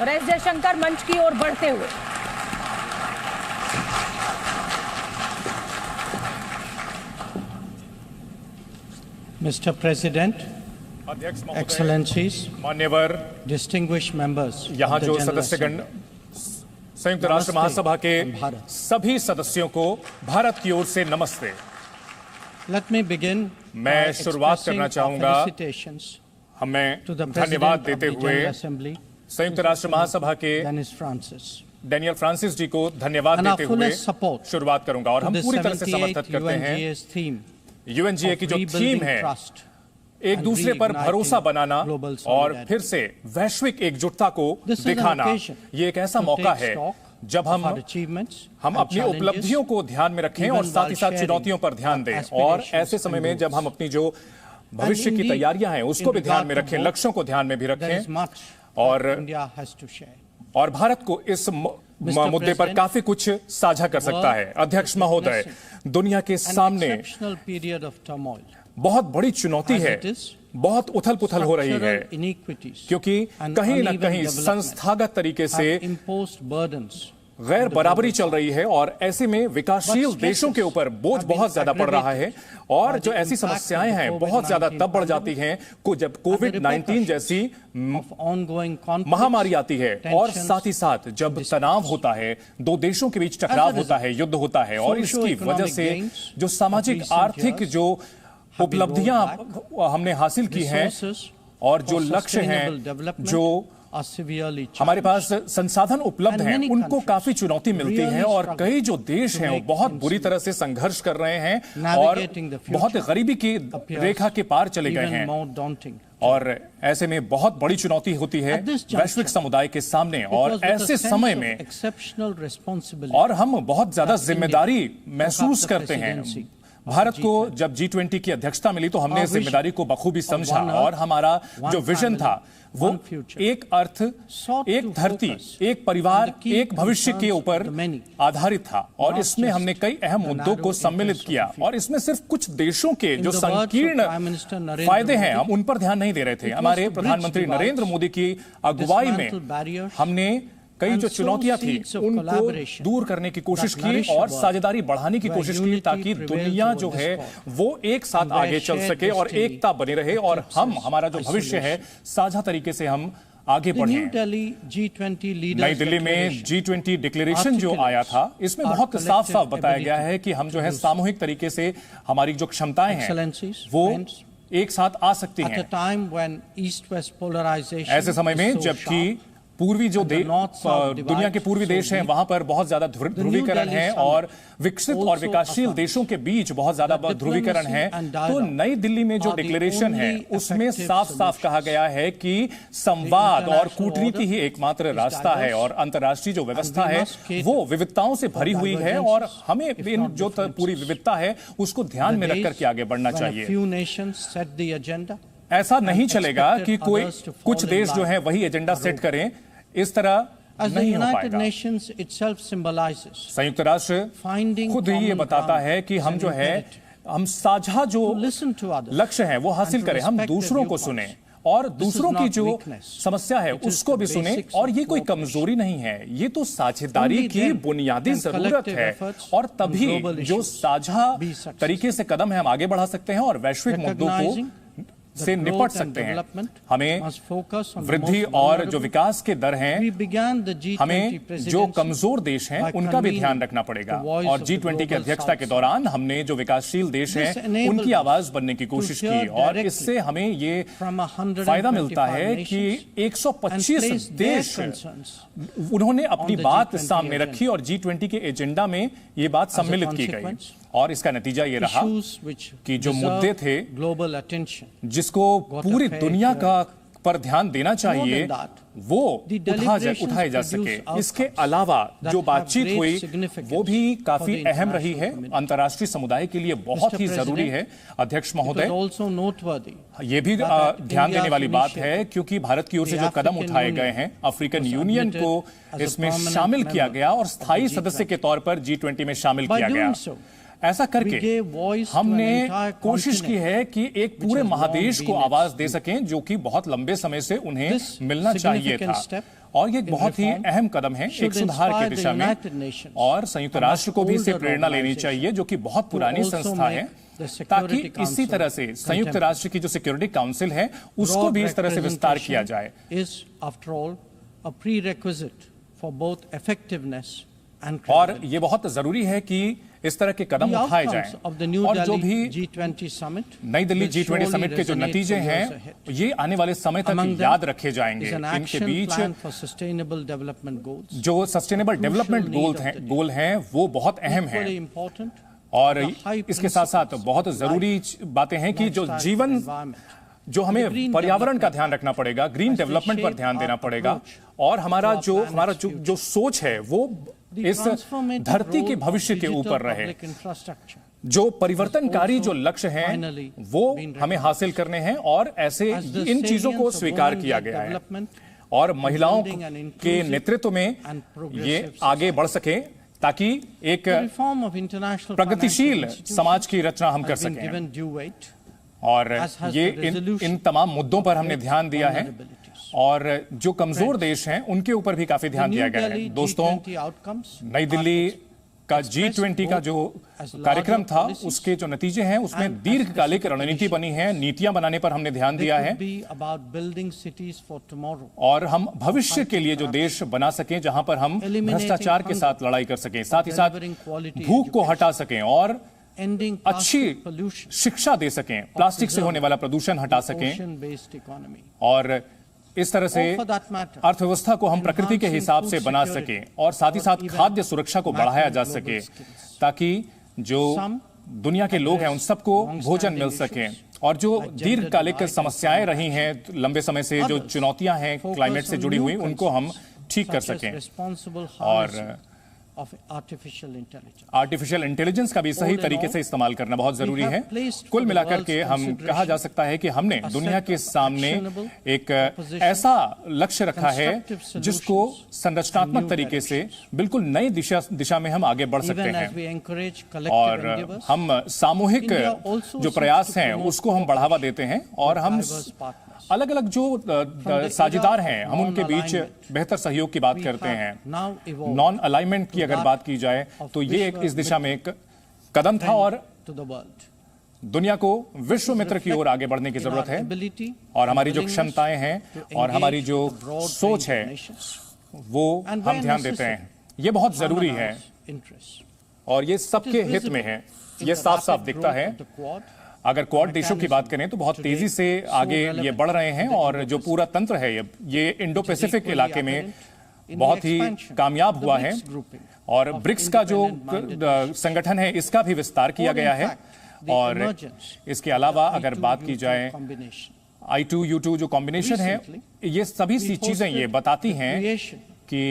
और एस जयशंकर मंच की ओर बढ़ते हुए। Mr. President, Excellencies, मान्यवर distinguished members, यहाँ of the जो General सदस्यगण Assembly. संयुक्त राष्ट्र महासभा के भारत। सभी सदस्यों को भारत की ओर से नमस्ते। Let me begin मैं by शुरुआत expressing करना our चाहूंगा felicitations हमें to the धन्यवाद President of देते the हुए General Assembly, संयुक्त राष्ट्र महासभा के Dennis Francis, डैनियल फ्रांसिस जी को धन्यवाद and our देते हुए fullest support शुरुआत करूंगा और to हम the पूरी तरह से 78th समर्थन करते हैं UNGA's theme यूएनजीए की of जो थीम rebuilding है trust एक and दूसरे पर reigniting भरोसा बनाना global और solidarity. फिर से वैश्विक एकजुटता को This is an दिखाना, occasion ये एक ऐसा to मौका take है stock जब of our achievements हम and अपनी challenges, उपलब्धियों को ध्यान में रखें even और साथ ही while साथ sharing चुनौतियों पर ध्यान our दें। और aspirations ऐसे समय and में जब goals. हम अपनी जो भविष्य की indeed, तैयारियां हैं उसको in भी ध्यान में regard to रखें, both, लक्ष्यों को ध्यान में भी there is रखें much और that India has to share. और भारत को इस मुद्दे पर President, काफी कुछ साझा कर सकता है। अध्यक्ष महोदय, दुनिया के An सामने exceptional period of turmoil. बहुत बड़ी चुनौती As है, it is, बहुत उथल पुथल हो रही है structural iniquities क्योंकि and कहीं ना uneven कहीं development संस्थागत तरीके से have imposed burdens गैर बराबरी चल रही है और ऐसे में विकासशील But देशों के ऊपर बोझ have been बहुत ज्यादा पड़ रहा है और by जो the ऐसी impact समस्याएं of the हैं बहुत ज्यादा COVID-19 तब बढ़ जाती हैं को जब कोविड-19 जैसी of ongoing conflicts, महामारी आती है और tensions, साथ ही साथ जब तनाव होता है, दो देशों के बीच टकराव As a होता है, युद्ध होता है और इसकी वजह socio-economic से gains जो सामाजिक of recent आर्थिक years जो have been उपलब्धियां rolled हमने हासिल की हैं resources और जो for लक्ष्य हैं sustainable development जो are severely हमारे challenged. पास संसाधन उपलब्ध And हैं many उनको countries काफी चुनौती मिलती really है और struggle कई जो देश to हैं वो make बहुत ends बुरी meet. तरह से संघर्ष कर रहे हैं और Navigating the future बहुत गरीबी की appears रेखा के पार चले गए even हैं more daunting. और ऐसे में बहुत बड़ी चुनौती होती है At this juncture, वैश्विक समुदाय के सामने और Because with a ऐसे sense समय of में exceptional responsibility और हम बहुत ज्यादा that जिम्मेदारी India महसूस took up the करते हैं। presidency भारत of को G20 जब G20 की अध्यक्षता मिली तो हमने Our इस जिम्मेदारी को बखूबी vision समझा of one और earth, हमारा one जो विजन family, था वो one future एक अर्थ, sought एक to धरती, focus एक परिवार, on the key एक भविष्य के concerns ऊपर of the many, आधारित था और not इसमें just हमने कई अहम the मुद्दों को narrow सम्मिलित interests of किया the few. और इसमें सिर्फ कुछ देशों के In जो the words of संकीर्ण Prime Minister Narendra फायदे हैं Modi, हम उन पर ध्यान नहीं दे रहे थे। was हमारे to bridge प्रधानमंत्री divides, नरेंद्र मोदी की अगुवाई dismantle में barriers, हमने कई and जो sow चुनौतियां थी seeds of उनको collaboration दूर करने की कोशिश that की nourish और the world, साझेदारी बढ़ाने की where कोशिश की unity ताकि prevails दुनिया over जो है discord, वो एक साथ and where आगे चल shared सके और destiny एकता बनी रहे और हम हमारा जो भविष्य है साझा तरीके से हम आगे The New बढ़े। Delhi G20 leaders नई दिल्ली में declaration G20 डिक्लेरेशन जो आया था इसमें our बहुत साफ साफ collective बताया गया ability है कि हम जो है to do सामूहिक तरीके से हमारी जो क्षमताएं हैं Excellencies, वो friends, एक साथ आ सकती at a हैं। time when East-West polarization ऐसे समय में is so जबकि sharp, पूर्वी जो and the north-south दुनिया के पूर्वी divide देश so हैं deep, वहां पर बहुत ज्यादा ध्रुवीकरण Delhi है summit और विकसित और also विकासशील affirms देशों के बीच बहुत ज्यादा that ध्रुवीकरण है। diplomacy and तो dialogue नई दिल्ली में जो are the डिक्लेरेशन है only उसमें effective साफ साफ कहा solutions. गया है कि संवाद और international कूटनीति ही order एकमात्र is रास्ता है diverse, और अंतर्राष्ट्रीय जो व्यवस्था we है must cater वो विविधताओं से भरी हुई है और divergences, हमें if इन not जो differences. पूरी विविधता है उसको ध्यान में The रख days करके आगे बढ़ना when a चाहिए। few nations set the agenda ऐसा नहीं चलेगा expected कि कोई others to fall कुछ in देश जो line. है वही एजेंडा सेट करें, इस तरह as the नहीं हो United पाएगा। Nations itself symbolizes संयुक्त राष्ट्र finding खुद ही ये common बताता ground है कि हम is जो an है imperative. हम साझा जो To listen to others लक्ष्य है वो हासिल and to करें, हम respect their दूसरों को viewpoints. सुने और दूसरों is की not जो weakness. समस्या है It is उसको the भी सुने basics और of ये कोई cooperation. कमजोरी नहीं है, ये तो साझेदारी Only की then बुनियादी can जरूरत collective है efforts और on तभी global जो issues साझा be successful. तरीके से कदम है हम आगे बढ़ा सकते हैं और वैश्विक मुद्दों Recognizing को the से growth निपट and सकते हैं। development हमें must focus on the वृद्धि most और जो vulnerable. विकास के दर हैं We began the G20 हमें जो presidency कमजोर देश हैं by उनका भी ध्यान convening रखना पड़ेगा the voice और of the G20 की global अध्यक्षता के South. दौरान हमने जो विकासशील देश This हैं enabled उनकी us आवाज बनने की कोशिश to की hear और directly इससे हमें ये from 125 फायदा मिलता है कि nations 125 and place their देश concerns उन्होंने अपनी the बात G20 सामने agenda. रखी और G20 के एजेंडा में ये बात As a सम्मिलित की गई consequence, और इसका नतीजा ये रहा issues which कि जो deserve मुद्दे थे global attention जिसको got पूरी a fair दुनिया hearing. का पर ध्यान देना चाहिए than that, वो the उठाए deliberations जा produce सके। outcomes इसके अलावा that जो have बातचीत great हुई significance वो भी for काफी the अहम रही है, international community. अंतर्राष्ट्रीय समुदाय के लिए बहुत Mr. ही जरूरी है। अध्यक्ष It was महोदय, also noteworthy ये भी that ध्यान देने वाली India's बात है क्योंकि भारत की ओर से the जो कदम African उठाए Union गए हैं, अफ्रीकन was यूनियन admitted को as a इसमें permanent शामिल किया member गया और of स्थायी the सदस्य G20. के तौर पर G20 में शामिल By किया गया। doing so, ऐसा करके gave voice to an हमने entire कोशिश की continent है कि एक पूरे has long महादेश को been आवाज दे सकें जो कि बहुत लंबे समय से उन्हें This मिलना चाहिए significant था। step और ये एक in बहुत ही reform अहम कदम है एक should सुधार की inspire the दिशा में, United Nations, और संयुक्त a राष्ट्र much को भी इससे older प्रेरणा लेनी organization, चाहिए जो कि बहुत पुरानी also संस्था है, make the Security ताकि इसी Council तरह से संयुक्त contemporary. राष्ट्र की जो सिक्योरिटी काउंसिल है उसको भी इस तरह से विस्तार किया जाए। is after all a prerequisite for both effectiveness and और credibility. ये बहुत जरूरी है कि इस तरह के कदम The उठाए outcomes जाएं, of the New और जो Delhi भी G20 summit नई Delhi will G20 surely summit के जो resonate नतीजे for years हैं ahead. ये आने वाले समय तक Among them याद रखे जाएंगे। is an इनके action beach plan for sustainable development goals. जो sustainable crucial development need of the day. गोल हैं वो बहुत अहम हैं, Equally important, और the high इसके साथ साथ principles बहुत of जरूरी बातें हैं कि जो lifestyle, जीवन environment, जो the हमें green पर्यावरण का development ध्यान रखना पड़ेगा, ग्रीन as we डेवलपमेंट पर shape ध्यान देना our पड़ेगा, approach और हमारा to our planet's जो सोच है वो the इस transformative धरती के role of भविष्य के digital ऊपर रहे। public infrastructure जो परिवर्तनकारी also जो लक्ष्य हैं finally वो been हमें हासिल करने हैं, और ऐसे as the इन चीजों को salience of स्वीकार women किया led गया है, development और महिलाओं building an के inclusive नेतृत्व में and progressive ये society. आगे बढ़ सके ताकि एक The reform of international प्रगतिशील financial institutions समाज की रचना हम कर has been सकें। given due weight, और as has ये the resolution इन तमाम मुद्दों पर हमने ध्यान दिया है, vulnerabilities. और जो कमजोर देश हैं उनके ऊपर भी काफी The ध्यान New दिया गया है। Delhi दोस्तों, G20 outcomes नई दिल्ली का G20 का जो कार्यक्रम था उसके जो नतीजे हैं उसमें दीर्घकालिक रणनीति बनी है, नीतियां बनाने पर हमने ध्यान दिया है, be about building cities for tomorrow, और हम भविष्य के लिए जो देश बना सकें जहां पर हम भ्रष्टाचार के साथ लड़ाई कर सकें, साथ ही साथ भूख को हटा सकें और ending अच्छी plastic pollution, शिक्षा दे सकें, प्लास्टिक से होने वाला प्रदूषण हटा सकें, ocean-based economy. और इस तरह से Or for that matter, अर्थव्यवस्था को हम प्रकृति के हिसाब से बना सकें, और साथ ही साथ खाद्य सुरक्षा को बढ़ाया जा सके, ताकि जो दुनिया के लोग हैं उन सबको भोजन मिल सके, और जो दीर्घकालिक समस्याएं रही हैं लंबे समय से, जो चुनौतियां हैं क्लाइमेट से जुड़ी हुई, उनको हम ठीक कर such as सकें। responsible और harnessing of artificial intelligence. Artificial intelligence का भी सही तरीके से इस्तेमाल करना बहुत जरूरी है। कुल मिलाकर के हम कहा जा सकता है कि हमने दुनिया के सामने एक ऐसा लक्ष्य रखा है जिसको संरचनात्मक तरीके से बिल्कुल नई दिशा में हम आगे बढ़ सकते Even हैं, as we encourage collective और endeavors, हम सामूहिक India also जो seeks प्रयास to हैं promote उसको हम बढ़ावा देते हैं, और हम diverse partners. अलग अलग जो साझेदार हैं हम उनके बीच बेहतर सहयोग की बात करते हैं। now evolved नॉन अलाइनमेंट की अगर बात की जाए तो ये एक इस दिशा में एक कदम था, और to the world. दुनिया को विश्व मित्र की ओर आगे बढ़ने की In जरूरत our है, ability और हमारी जो and क्षमताएं हैं willingness और to हमारी engage जो a broad सोच है range of nations वो and हम where ध्यान देते हैं। necessary, ये बहुत जरूरी है, harmonize interests. और ये सबके It is हित में visible है, in ये the साफ साफ rapid दिखता growth है। of the Quad, अगर क्वाड देशों की बात करें तो बहुत तेजी से आगे ये बढ़ रहे हैं, और जो पूरा तंत्र है ये इंडो पैसिफिक इलाके में बहुत ही कामयाब हुआ है, और ब्रिक्स का जो संगठन है इसका भी विस्तार किया गया है। और इसके अलावा अगर बात की जाए I2U2 जो कॉम्बिनेशन है, ये सभी सी चीजें ये बताती हैं कि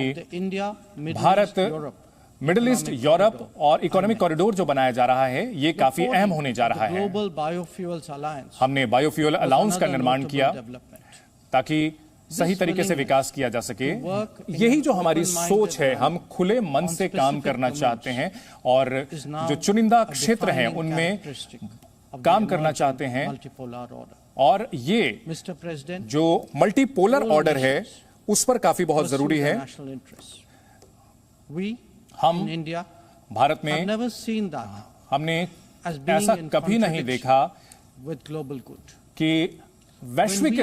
भारत मिडिल ईस्ट, यूरोप और इकोनॉमिक कॉरिडोर जो बनाया जा रहा है ये काफी अहम होने जा रहा है। हमने बायोफ्यूल अलाउंस का निर्माण किया ताकि सही तरीके से विकास किया जा सके। यही जो हमारी सोच है, हम खुले मन से काम करना चाहते हैं, और जो चुनिंदा क्षेत्र हैं उनमें काम करना चाहते हैं, और ये जो मल्टीपोलर ऑर्डर है उस पर काफी बहुत जरूरी है। हम भारत में हमने ऐसा कभी नहीं देखा कि वैश्विक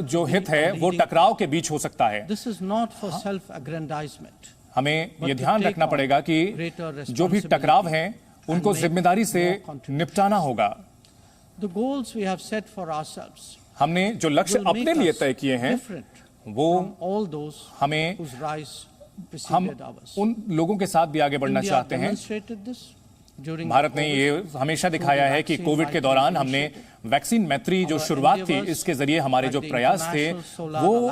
जो हित है वो टकराव के बीच हो सकता है। हमें ये ध्यान रखना पड़ेगा कि जो भी टकराव हैं उनको जिम्मेदारी से निपटाना होगा। हमने जो लक्ष्य अपने लिए तय किए हैं वो हमें हम उन लोगों के साथ भी आगे बढ़ना चाहते हैं। भारत ने ये हमेशा दिखाया है कि कोविड के दौरान हमने वैक्सीन मैत्री जो शुरुआत थी, इसके जरिए हमारे जो प्रयास थे वो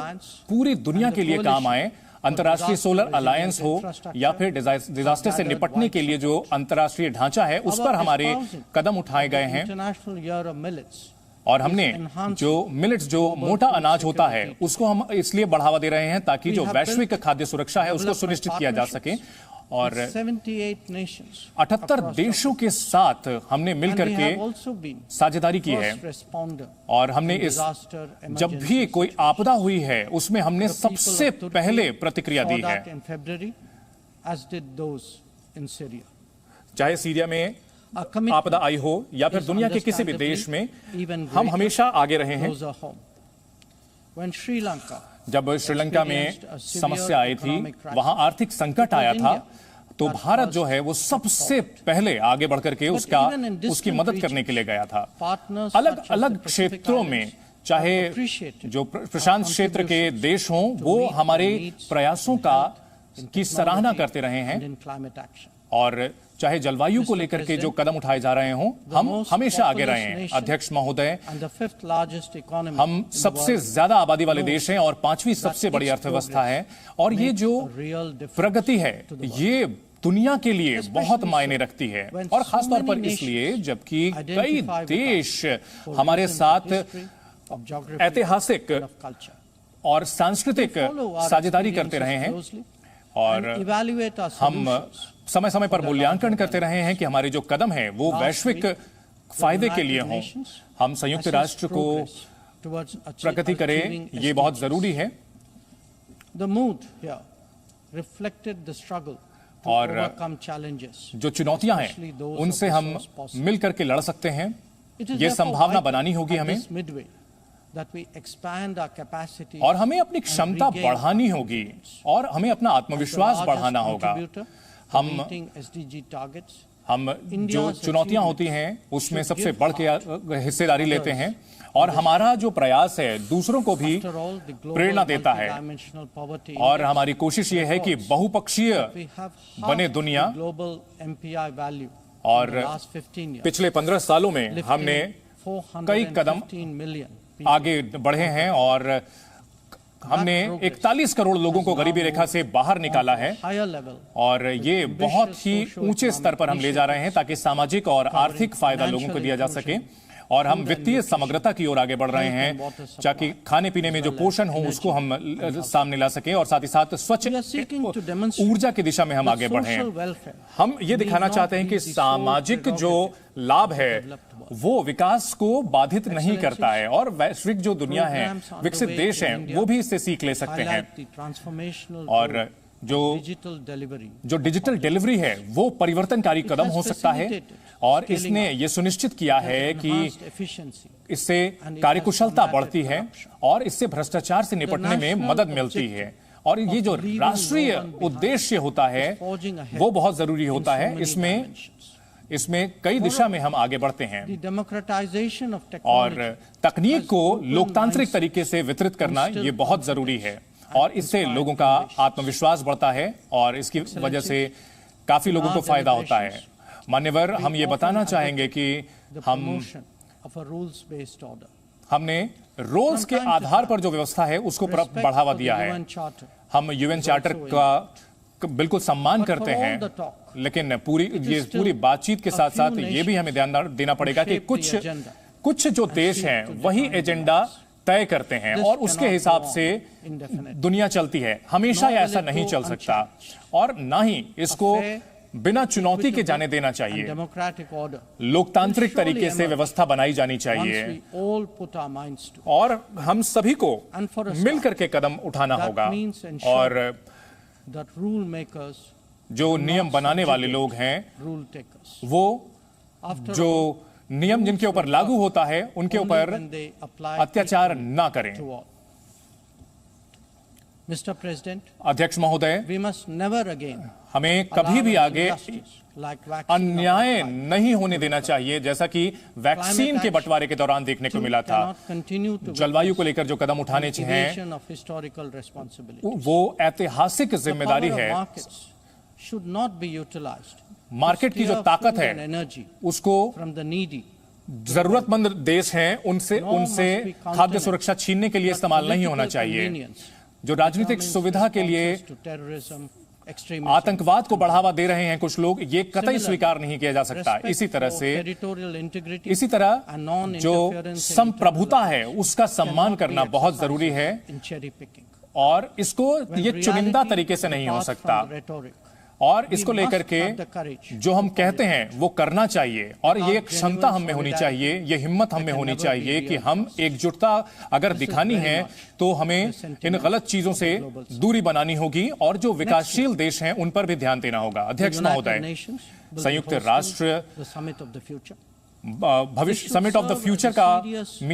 पूरी दुनिया के लिए काम आए। अंतर्राष्ट्रीय सोलर अलायंस हो या फिर डिजास्टर से निपटने के लिए जो अंतर्राष्ट्रीय ढांचा है उस पर हमारे कदम उठाए गए हैं। और हमने जो मिलेट्स, जो मोटा अनाज होता है, उसको हम इसलिए बढ़ावा दे रहे हैं ताकि जो वैश्विक खाद्य सुरक्षा है उसको सुनिश्चित किया जा सके। और 78 nations 78 देशों के साथ हमने मिलकर के साझेदारी की है और हमने इस जब भी कोई आपदा हुई है उसमें हमने सबसे पहले प्रतिक्रिया दी है। चाहे सीरिया में आपदा आई हो या फिर दुनिया के किसी भी देश में हम हमेशा आगे रहे हैं। जब श्रीलंका में समस्या आई थी, वहां आर्थिक संकट आया था, तो भारत जो है वो सबसे पहले आगे बढ़कर के उसकी मदद करने के लिए गया था। अलग अलग क्षेत्रों में, चाहे जो प्रशांत क्षेत्र के देश हों, वो हमारे प्रयासों की सराहना करते रहे हैं और चाहे जलवायु को लेकर के जो कदम उठाए जा रहे हों, हम हमेशा आगे रहे हैं। अध्यक्ष महोदय, हम सबसे ज्यादा आबादी वाले देश हैं और 5वीं सबसे बड़ी अर्थव्यवस्था है और ये जो प्रगति है ये दुनिया के लिए बहुत मायने रखती है और खासतौर पर इसलिए जबकि कई देश हमारे साथ ऐतिहासिक और सांस्कृतिक साझेदारी करते रहे हैं और हम समय समय पर मूल्यांकन करते रहे हैं कि हमारे जो कदम हैं वो वैश्विक फायदे के लिए हों। हम संयुक्त राष्ट्र को प्रगति करें, ये बहुत जरूरी है। और जो चुनौतियां हैं उनसे हम मिलकर के लड़ सकते हैं, ये संभावना बनानी होगी हमें और हमें अपनी क्षमता बढ़ानी होगी और हमें अपना आत्मविश्वास बढ़ाना होगा। हम जो चुनौतियां होती हैं उसमें सबसे बढ़ के हिस्सेदारी लेते हैं और हमारा जो प्रयास है दूसरों को भी प्रेरणा देता है और हमारी कोशिश ये है कि बहुपक्षीय बने दुनिया। और पिछले 15 सालों में हमने कई कदम आगे बढ़े हैं और हमने 41 करोड़ लोगों को गरीबी रेखा से बाहर निकाला है और ये बहुत ही ऊंचे स्तर पर हम ले जा रहे हैं ताकि सामाजिक और आर्थिक फायदा लोगों को दिया जा सके और हम वित्तीय समग्रता की ओर आगे बढ़ रहे हैं ताकि खाने पीने में जो पोषण हो उसको हम सामने ला सकें और साथ ही साथ स्वच्छ ऊर्जा की दिशा में हम आगे बढ़ें। हम ये दिखाना चाहते हैं कि सामाजिक जो लाभ है वो विकास को बाधित नहीं करता है और वैश्विक जो दुनिया है, विकसित देश हैं, वो भी इससे सीख ले सकते हैं और जो डिजिटल डिलीवरी है वो परिवर्तनकारी कदम हो सकता है और इसने ये सुनिश्चित किया है कि इससे कार्यकुशलता बढ़ती है और इससे भ्रष्टाचार से निपटने में मदद मिलती है और ये जो राष्ट्रीय उद्देश्य होता है वो बहुत जरूरी होता है। इसमें कई दिशा में हम आगे बढ़ते हैं और तकनीक को लोकतांत्रिक तरीके से वितरित करना ये बहुत जरूरी है और इससे लोगों का आत्मविश्वास बढ़ता है और इसकी वजह से काफी लोगों को फायदा होता है। मान्यवर, हम ये बताना चाहेंगे कि हमने रोल्स के आधार पर जो व्यवस्था है उसको बढ़ावा दिया है। हम यूएन चार्टर का बिल्कुल सम्मान करते हैं, लेकिन पूरी बातचीत के साथ साथ ये भी हमें ध्यान देना पड़ेगा कि कुछ जो देश हैं वही एजेंडा तय करते हैं और उसके हिसाब से दुनिया चलती है। हमेशा ऐसा नहीं चल सकता और ना ही इसको बिना चुनौती के जाने देना चाहिए। लोकतांत्रिक तरीके से व्यवस्था बनाई जानी चाहिए और हम सभी को मिलकर के कदम उठाना होगा और जो नियम बनाने वाले लोग हैं वो जो नियम जिनके ऊपर लागू होता है उनके ऊपर अत्याचार ना करें। मिस्टर प्रेसिडेंट, अध्यक्ष महोदय, हमें कभी भी आगे अन्याय नहीं होने देना चाहिए, जैसा कि वैक्सीन के बंटवारे के दौरान देखने को मिला था। जलवायु को लेकर जो कदम उठाने चाहिए वो ऐतिहासिक जिम्मेदारी है। मार्केट की जो ताकत है उसको जरूरतमंद देश हैं उनसे खाद्य सुरक्षा छीनने के लिए इस्तेमाल नहीं होना चाहिए। जो राजनीतिक सुविधा के लिए आतंकवाद को बढ़ावा दे रहे हैं कुछ लोग, ये कतई स्वीकार नहीं किया जा सकता। इसी तरह जो संप्रभुता है उसका सम्मान करना बहुत जरूरी है और इसको ये चुनिंदा तरीके से नहीं हो सकता। और इसको लेकर के जो हम कहते हैं वो करना चाहिए, और ये क्षमता हम में होनी चाहिए, ये हिम्मत हम में होनी चाहिए कि हम एकजुटता अगर दिखानी है तो हमें इन गलत चीजों से दूरी बनानी होगी और जो विकासशील देश हैं उन पर भी ध्यान देना होगा। अध्यक्ष महोदय, संयुक्त राष्ट्र भविष्य समिट ऑफ द फ्यूचर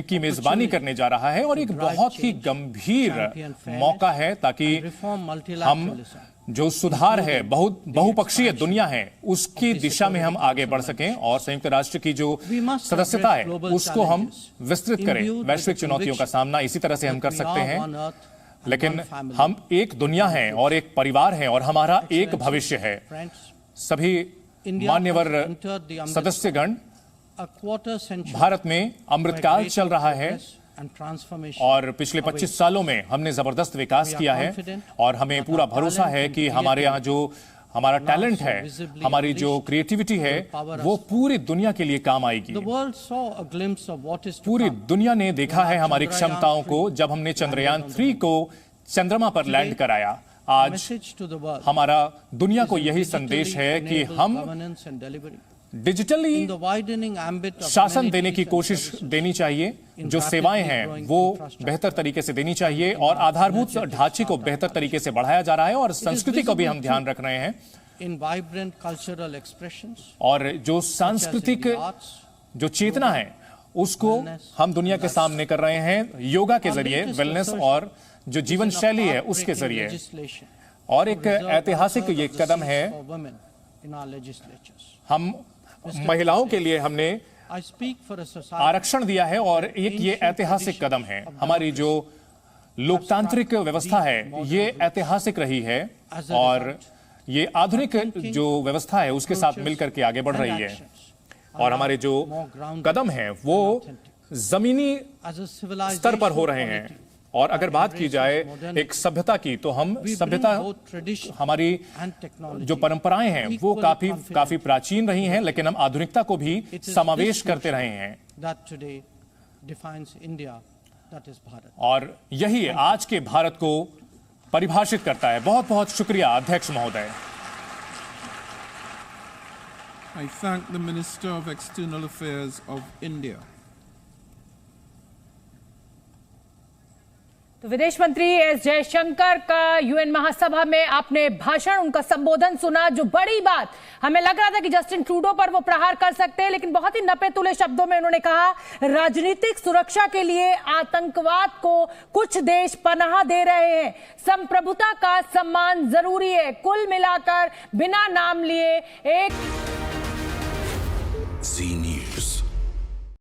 की मेजबानी करने जा रहा है और एक बहुत ही गंभीर मौका है ताकि हम जो सुधार है, बहुपक्षीय दुनिया है, उसकी दिशा में हम आगे बढ़ सकें और संयुक्त राष्ट्र की जो सदस्यता है उसको हम विस्तृत करें। वैश्विक चुनौतियों का सामना इसी तरह से हम कर सकते हैं, लेकिन हम एक दुनिया हैं और एक परिवार हैं और हमारा एक भविष्य है। सभी मान्यवर सदस्यगण, भारत में अमृतकाल चल रहा है और पिछले 25 सालों में हमने जबरदस्त विकास किया है और हमें पूरा भरोसा है कि हमारे यहाँ जो हमारा टैलेंट है, हमारी जो क्रिएटिविटी है, वो पूरी दुनिया के लिए काम आएगी। पूरी दुनिया ने देखा है हमारी क्षमताओं को जब हमने चंद्रयान 3 को चंद्रमा पर लैंड कराया। आज हमारा दुनिया को यही संदेश है कि हम डिजिटली शासन देने की कोशिश देनी चाहिए, जो सेवाएं हैं वो बेहतर तरीके से देनी चाहिए और आधारभूत ढांचे को बेहतर तरीके से बढ़ाया जा रहा है और संस्कृति को भी हम ध्यान रख रहे हैं। और जो सांस्कृतिक जो चेतना है उसको हम दुनिया के सामने कर रहे हैं योगा के जरिए, वेलनेस और जो जीवन शैली है उसके जरिए। और एक ऐतिहासिक ये कदम है, हम महिलाओं के लिए हमने आरक्षण दिया है और एक ये ऐतिहासिक कदम है। हमारी जो लोकतांत्रिक व्यवस्था है ये ऐतिहासिक रही है और ये आधुनिक जो व्यवस्था है उसके साथ मिलकर के आगे बढ़ रही है और हमारे जो कदम हैं वो जमीनी स्तर पर हो रहे हैं। और अगर बात की जाए एक सभ्यता की, तो हम सभ्यता, हमारी जो परंपराएं हैं वो काफी प्राचीन रही हैं, लेकिन हम आधुनिकता को भी समावेश करते रहे हैं और यही आज के भारत को परिभाषित करता है। बहुत बहुत शुक्रिया अध्यक्ष महोदय। I thank the Minister of External Affairs of India. तो विदेश मंत्री एस जयशंकर का यूएन महासभा में आपने भाषण, उनका संबोधन सुना। जो बड़ी बात, हमें लग रहा था कि जस्टिन ट्रूडो पर वो प्रहार कर सकते हैं, लेकिन बहुत ही नपे तुले शब्दों में उन्होंने कहा राजनीतिक सुरक्षा के लिए आतंकवाद को कुछ देश पनाह दे रहे हैं, संप्रभुता का सम्मान जरूरी है। कुल मिलाकर बिना नाम लिए एक